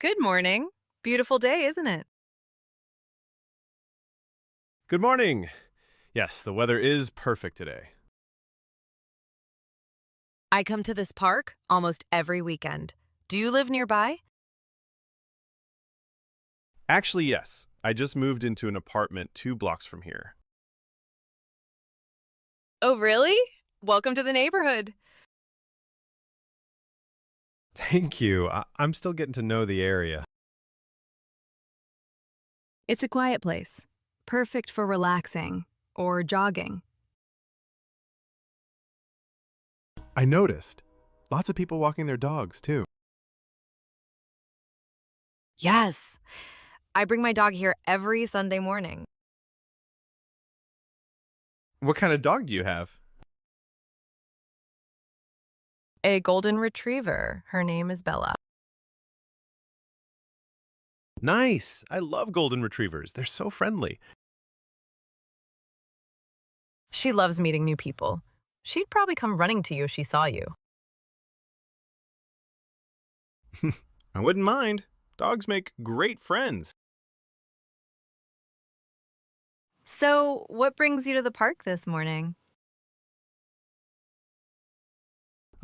Good morning. Beautiful day, isn't it? Good morning. Yes, the weather is perfect today. I come to this park almost every weekend. Do you live nearby? Actually, yes. I just moved into an apartment 2 blocks from here. Oh, really? Welcome to the neighborhood. Thank you. I'm still getting to know the area. It's a quiet place, perfect for relaxing or jogging. I noticed. Lots of people walking their dogs, too. Yes, I bring my dog here every Sunday morning. What kind of dog do you have? A golden retriever. Her name is Bella. Nice. I love golden retrievers. They're so friendly. She loves meeting new people. She'd probably come running to you if she saw you. I wouldn't mind. Dogs make great friends. So, what brings you to the park this morning?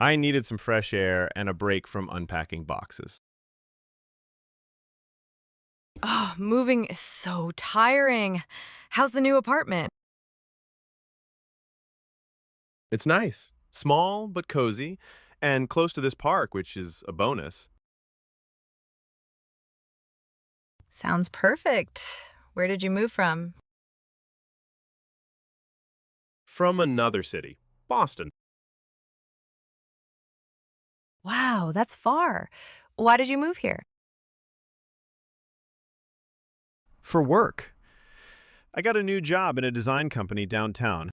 I needed some fresh air and a break from unpacking boxes. Oh, moving is so tiring. How's the new apartment? It's nice. Small but cozy, and close to this park, which is a bonus. Sounds perfect. Where did you move from? From another city, Boston. Wow, that's far. Why did you move here? For work. I got a new job in a design company downtown.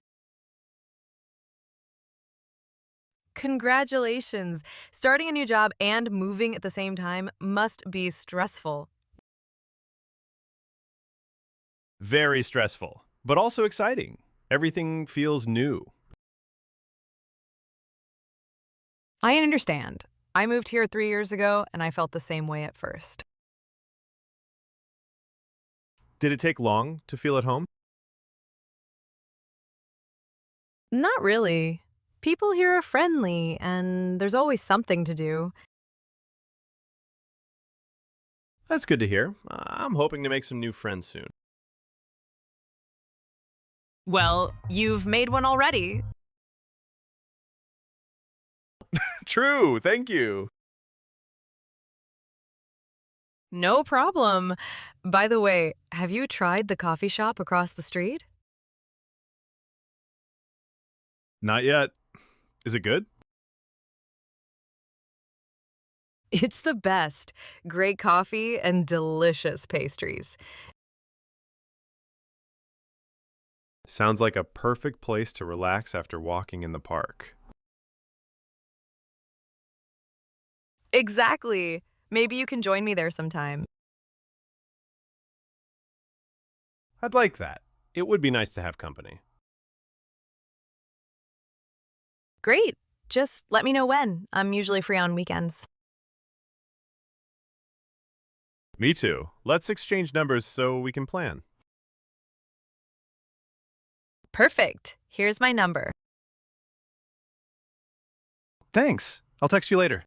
Congratulations. Starting a new job and moving at the same time must be stressful. Very stressful, but also exciting. Everything feels new. I understand. I moved here 3 years ago and I felt the same way at first. Did it take long to feel at home? Not really. People here are friendly and there's always something to do. That's good to hear. I'm hoping to make some new friends soon. Well, you've made one already. True, thank you. No problem. By the way, have you tried the coffee shop across the street? Not yet. Is it good? It's the best. Great coffee and delicious pastries. Sounds like a perfect place to relax after walking in the park. Exactly. Maybe you can join me there sometime. I'd like that. It would be nice to have company. Great. Just let me know when. I'm usually free on weekends. Me too. Let's exchange numbers so we can plan. Perfect. Here's my number. Thanks. I'll text you later.